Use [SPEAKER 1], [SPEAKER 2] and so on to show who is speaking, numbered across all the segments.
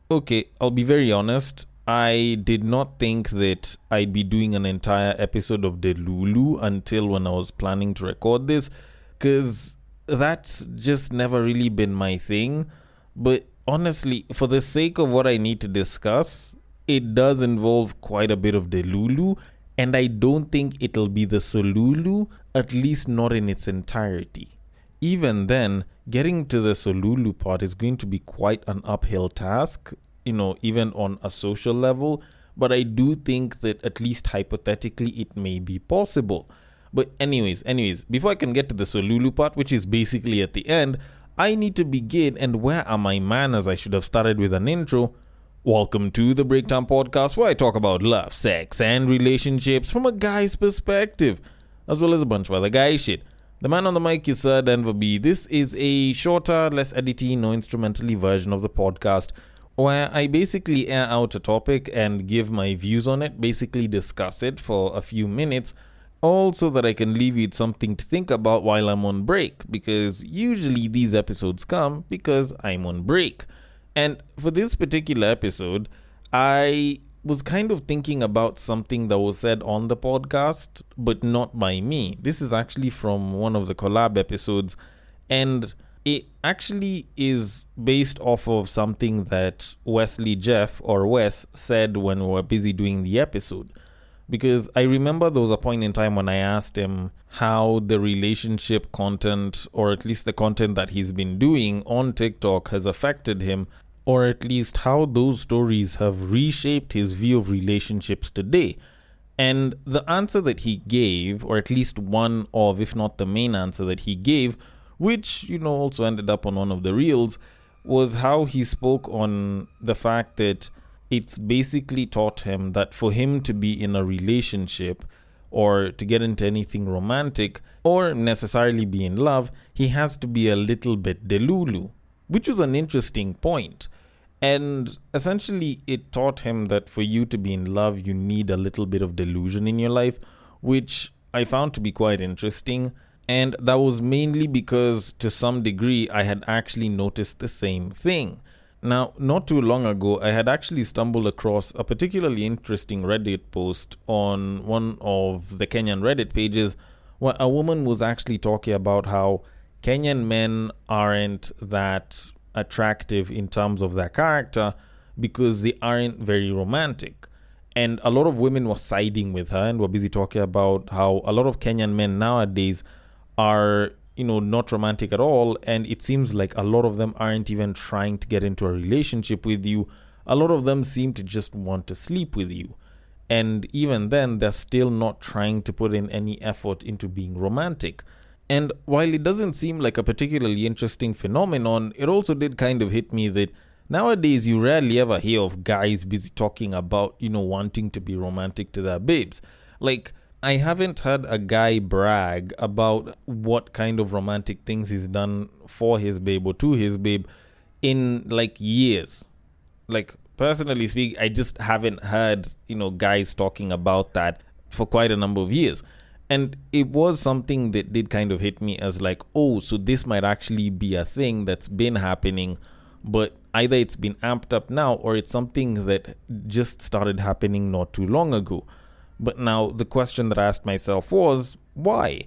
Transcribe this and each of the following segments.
[SPEAKER 1] Okay, I'll be very honest. I did not think that I'd be doing an entire episode of Delulu until when I was planning to record this, because that's just never really been my thing. But honestly, for the sake of what I need to discuss, it does involve quite a bit of Delulu, and I don't think it'll be the Solulu, at least not in its entirety. Even then, getting to the Solulu part is going to be quite an uphill task, even on a social level. But I do think that at least hypothetically it may be possible. But, anyways, before I can get to the Solulu part, which is basically at the end, I need to begin. And where are my manners? I should have started with an intro. Welcome to the Breakdown Podcast, where I talk about love, sex, and relationships from a guy's perspective, as well as a bunch of other guy shit. The man on the mic is Sir Denver B. This is a shorter, less edity, no instrumentally version of the podcast where I basically air out a topic and give my views on it, basically discuss it for a few minutes, all so that I can leave you with something to think about while I'm on break, because usually these episodes come because I'm on break. And for this particular episode, I was kind of thinking about something that was said on the podcast, but not by me. This is actually from one of the collab episodes, and it actually is based off of something that Wesley Jeff, or Wes, said when we were busy doing the episode. Because I remember there was a point in time when I asked him how the relationship content, or at least the content that he's been doing on TikTok, has affected him, or at least how those stories have reshaped his view of relationships today. And the answer that he gave, or at least one of, if not the main answer that he gave, which, also ended up on one of the reels, was how he spoke on the fact that it's basically taught him that for him to be in a relationship or to get into anything romantic or necessarily be in love, he has to be a little bit delulu, which was an interesting point. And essentially, it taught him that for you to be in love, you need a little bit of delusion in your life, which I found to be quite interesting. And that was mainly because, to some degree, I had actually noticed the same thing. Now, not too long ago, I had actually stumbled across a particularly interesting Reddit post on one of the Kenyan Reddit pages where a woman was actually talking about how Kenyan men aren't that attractive in terms of their character because they aren't very romantic. And a lot of women were siding with her and were busy talking about how a lot of Kenyan men nowadays are, not romantic at all. And it seems like a lot of them aren't even trying to get into a relationship with you. A lot of them seem to just want to sleep with you. And even then, they're still not trying to put in any effort into being romantic. And while it doesn't seem like a particularly interesting phenomenon, it also did kind of hit me that nowadays you rarely ever hear of guys busy talking about, wanting to be romantic to their babes. Like, I haven't heard a guy brag about what kind of romantic things he's done for his babe or to his babe in years. Like, personally speaking, I just haven't heard, guys talking about that for quite a number of years. And it was something that did kind of hit me as so this might actually be a thing that's been happening, but either it's been amped up now or it's something that just started happening not too long ago. But now the question that I asked myself was, why?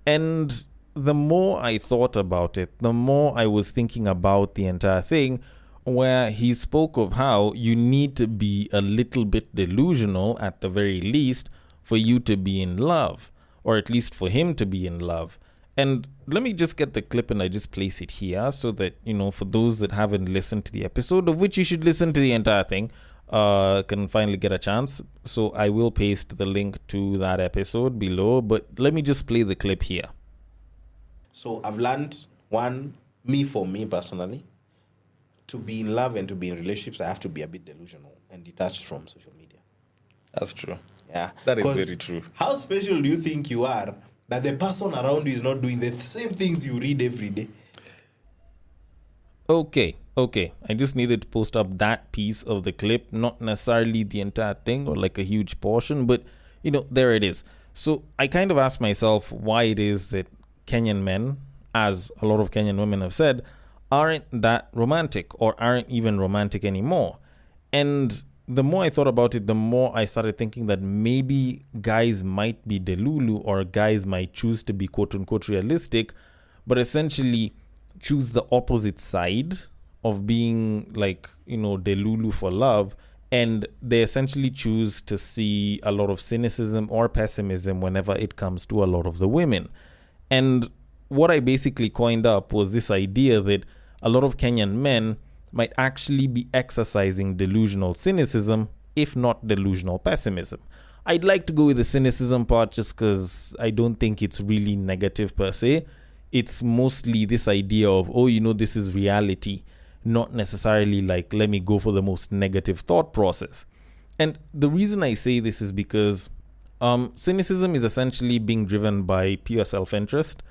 [SPEAKER 1] And the more I thought about it, the more I was thinking about the entire thing, where he spoke of how you need to be a little bit delusional at the very least for you to be in love, or at least for him to be in love. And let me just get the clip and I just place it here so that, for those that haven't listened to the episode, of which you should listen to the entire thing, can finally get a chance. So I will paste the link to that episode below, but let me just play the clip here.
[SPEAKER 2] So I've learned for me personally, to be in love and to be in relationships, I have to be a bit delusional and detached from social media.
[SPEAKER 1] That's true.
[SPEAKER 2] Yeah.
[SPEAKER 1] That is very true.
[SPEAKER 2] How special do you think you are that the person around you is not doing the same things you read every day?
[SPEAKER 1] Okay. I just needed to post up that piece of the clip, not necessarily the entire thing or a huge portion, but, there it is. So I kind of asked myself why it is that Kenyan men, as a lot of Kenyan women have said, aren't that romantic or aren't even romantic anymore. And the more I thought about it, the more I started thinking that maybe guys might be delulu, or guys might choose to be quote unquote realistic, but essentially choose the opposite side of being like, delulu for love. And they essentially choose to see a lot of cynicism or pessimism whenever it comes to a lot of the women. And what I basically coined up was this idea that a lot of Kenyan men might actually be exercising delusional cynicism, if not delusional pessimism. I'd like to go with the cynicism part just because I don't think it's really negative per se. It's mostly this idea of, this is reality, not necessarily like, let me go for the most negative thought process. And the reason I say this is because cynicism is essentially being driven by pure self-interest.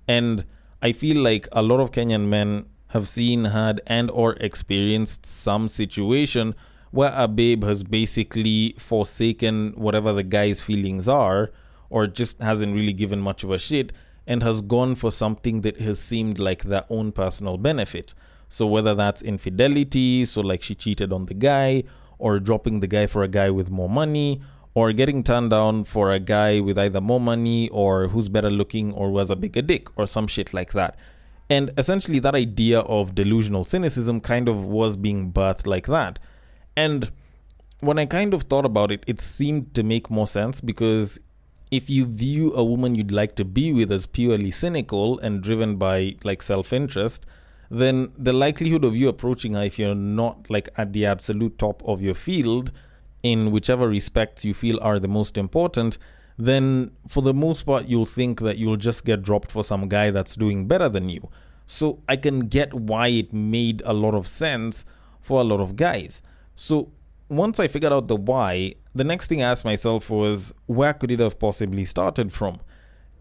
[SPEAKER 1] And I feel like a lot of Kenyan men have seen, had, and or experienced some situation where a babe has basically forsaken whatever the guy's feelings are, or just hasn't really given much of a shit, and has gone for something that has seemed like their own personal benefit. So whether that's infidelity, so like she cheated on the guy, or dropping the guy for a guy with more money, or getting turned down for a guy with either more money or who's better looking or who has a bigger dick or some shit like that. And essentially that idea of delusional cynicism kind of was being birthed like that. And when I kind of thought about it, it seemed to make more sense, because if you view a woman you'd like to be with as purely cynical and driven by like self-interest, then the likelihood of you approaching her, if you're not like at the absolute top of your field in whichever respects you feel are the most important, then for the most part you'll think that you'll just get dropped for some guy that's doing better than you. So I can get why it made a lot of sense for a lot of guys. So once I figured out the why, the next thing I asked myself was, where could it have possibly started from?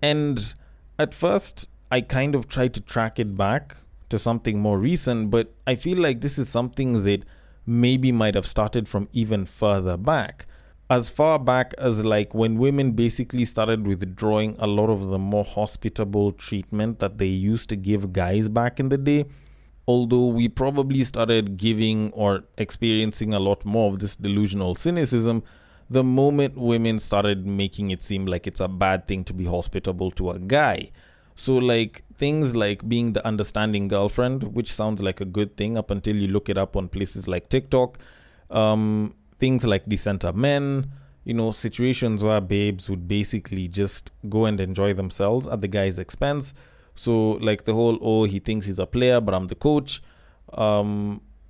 [SPEAKER 1] And at first I kind of tried to track it back to something more recent, but I feel like this is something that maybe might have started from even further back. As far back as like when women basically started withdrawing a lot of the more hospitable treatment that they used to give guys back in the day. Although we probably started giving or experiencing a lot more of this delusional cynicism the moment women started making it seem like it's a bad thing to be hospitable to a guy. So like things like being the understanding girlfriend, which sounds like a good thing up until you look it up on places like TikTok. Things like decenter men, situations where babes would basically just go and enjoy themselves at the guy's expense. So like the whole, he thinks he's a player, but I'm the coach.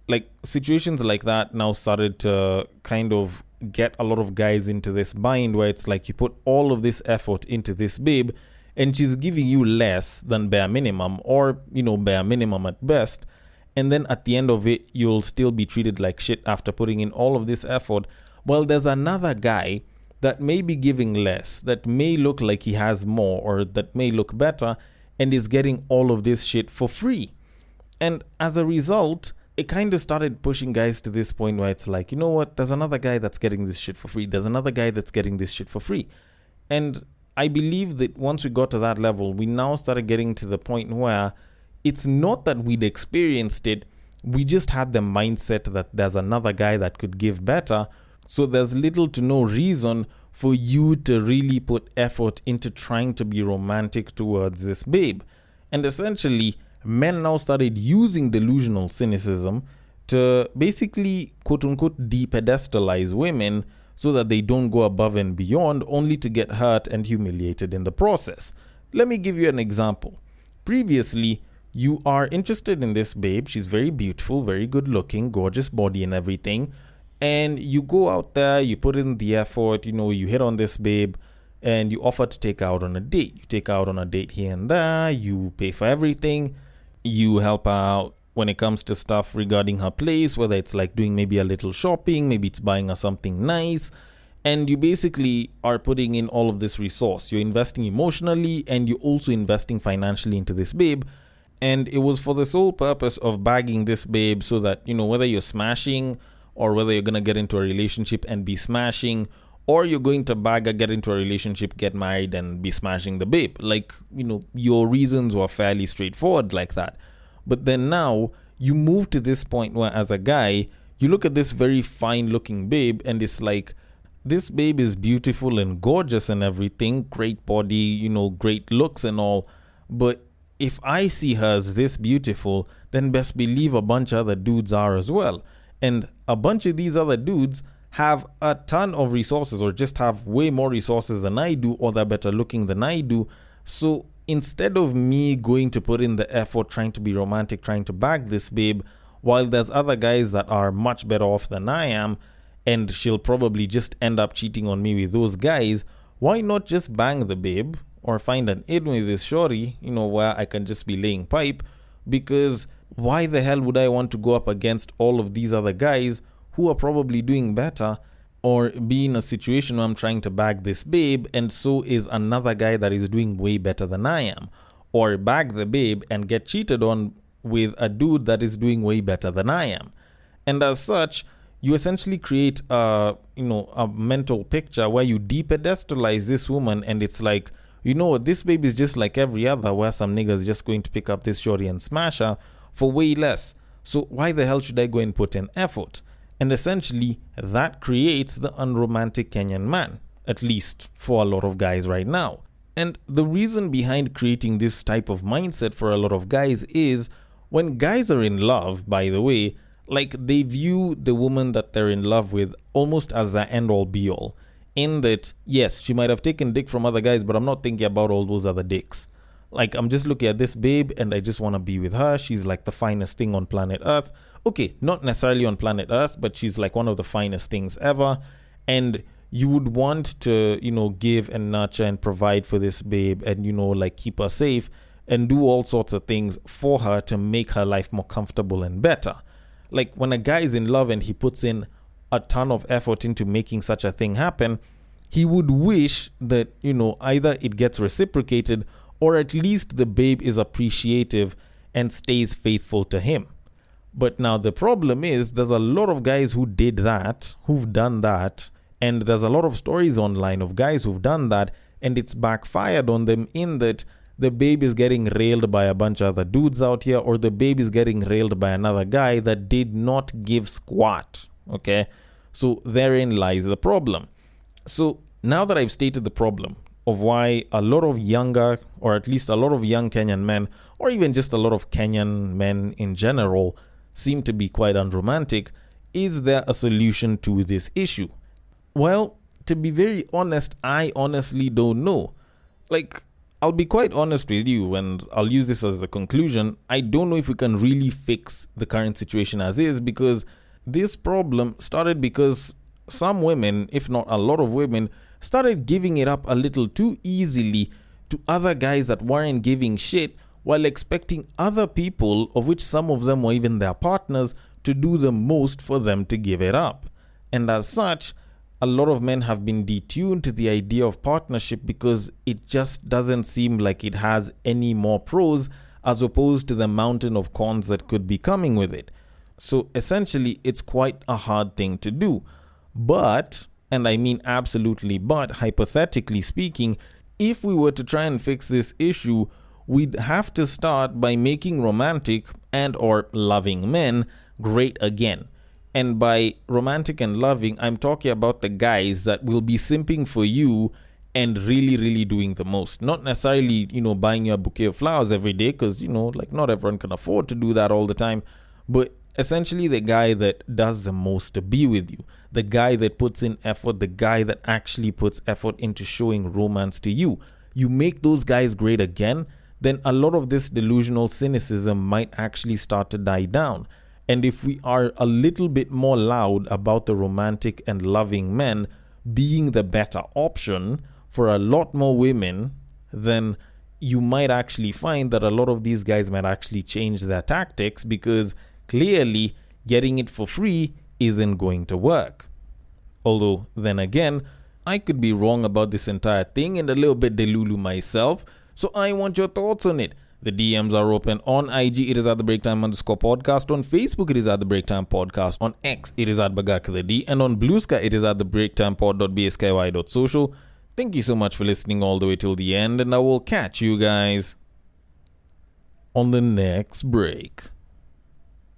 [SPEAKER 1] Like situations like that now started to kind of get a lot of guys into this bind where it's like you put all of this effort into this babe and she's giving you less than bare minimum, or, bare minimum at best. And then at the end of it, you'll still be treated like shit after putting in all of this effort. Well, there's another guy that may be giving less, that may look like he has more, or that may look better, and is getting all of this shit for free. And as a result, it kind of started pushing guys to this point where it's like, you know what, there's another guy that's getting this shit for free. There's another guy that's getting this shit for free. And I believe that once we got to that level, we now started getting to the point where it's not that we'd experienced it, we just had the mindset that there's another guy that could give better. So there's little to no reason for you to really put effort into trying to be romantic towards this babe. And essentially, men now started using delusional cynicism to basically, quote unquote, de-pedestalize women so that they don't go above and beyond, only to get hurt and humiliated in the process. Let me give you an example. Previously, you are interested in this babe. She's very beautiful, very good looking, gorgeous body and everything. And you go out there, you put in the effort, you hit on this babe and you offer to take her out on a date. You take her out on a date here and there, you pay for everything, you help her out when it comes to stuff regarding her place, whether it's like doing maybe a little shopping, maybe it's buying her something nice. And you basically are putting in all of this resource. You're investing emotionally and you're also investing financially into this babe. And it was for the sole purpose of bagging this babe so that, whether you're smashing or whether you're going to get into a relationship and be smashing, or you're going to bag her, get into a relationship, get married and be smashing the babe. Like, your reasons were fairly straightforward like that. But then now you move to this point where as a guy, you look at this very fine looking babe and it's like, this babe is beautiful and gorgeous and everything, great body, great looks and all. But if I see her as this beautiful, then best believe a bunch of other dudes are as well. And a bunch of these other dudes have a ton of resources, or just have way more resources than I do, or they're better looking than I do. So instead of me going to put in the effort trying to be romantic, trying to bag this babe, while there's other guys that are much better off than I am, and she'll probably just end up cheating on me with those guys, why not just bang the babe or find an in with this shorty, where I can just be laying pipe? Because why the hell would I want to go up against all of these other guys who are probably doing better, or be in a situation where I'm trying to bag this babe and so is another guy that is doing way better than I am, or bag the babe and get cheated on with a dude that is doing way better than I am. And as such, you essentially create a mental picture where you depedestalize this woman, and it's like, this babe is just like every other, where some niggas just going to pick up this shorty and smash her for way less. So why the hell should I go and put in effort? And essentially, that creates the unromantic Kenyan man, at least for a lot of guys right now. And the reason behind creating this type of mindset for a lot of guys is, when guys are in love, by the way, like, they view the woman that they're in love with almost as the end-all be-all. In that, yes, she might have taken dick from other guys, but I'm not thinking about all those other dicks. Like, I'm just looking at this babe and I just want to be with her. She's like the finest thing on planet Earth. Okay, not necessarily on planet Earth, but she's like one of the finest things ever. And you would want to, give and nurture and provide for this babe and, like, keep her safe and do all sorts of things for her to make her life more comfortable and better. Like, when a guy is in love and he puts in a ton of effort into making such a thing happen, he would wish that, either it gets reciprocated, or at least the babe is appreciative and stays faithful to him. But now the problem is, there's a lot of guys who did that, who've done that, and there's a lot of stories online of guys who've done that, and it's backfired on them, in that the babe is getting railed by a bunch of other dudes out here, or the babe is getting railed by another guy that did not give squat. Okay? So therein lies the problem. So now that I've stated the problem of why a lot of younger, or at least a lot of young Kenyan men, or even just a lot of Kenyan men in general, seem to be quite unromantic, is there a solution to this issue? Well, to be very honest, I honestly don't know. Like, I'll be quite honest with you, and I'll use this as a conclusion. I don't know if we can really fix the current situation as is, because this problem started because some women, if not a lot of women, started giving it up a little too easily to other guys that weren't giving shit, while expecting other people, of which some of them were even their partners, to do the most for them to give it up. And as such, a lot of men have been detuned to the idea of partnership because it just doesn't seem like it has any more pros as opposed to the mountain of cons that could be coming with it. So essentially, it's quite a hard thing to do. But, and I mean absolutely but, hypothetically speaking, if we were to try and fix this issue, we'd have to start by making romantic and or loving men great again. And by romantic and loving, I'm talking about the guys that will be simping for you and really, really doing the most. Not necessarily, buying you a bouquet of flowers every day, because, like, not everyone can afford to do that all the time. But essentially the guy that does the most to be with you. The guy that puts in effort, the guy that actually puts effort into showing romance to you. You make those guys great again, then a lot of this delusional cynicism might actually start to die down. And if we are a little bit more loud about the romantic and loving men being the better option for a lot more women, then you might actually find that a lot of these guys might actually change their tactics, because clearly getting it for free isn't going to work. Although, then again, I could be wrong about this entire thing and a little bit delulu myself, so I want your thoughts on it. The DMs are open. On IG, it is at the Breaktime_podcast. On Facebook, it is at the Breaktime Podcast. On X, it is at BagakaTheD. And on Bluesky, it is at the BreaktimePod.bsky.social. Thank you so much for listening all the way till the end, and I will catch you guys on the next break.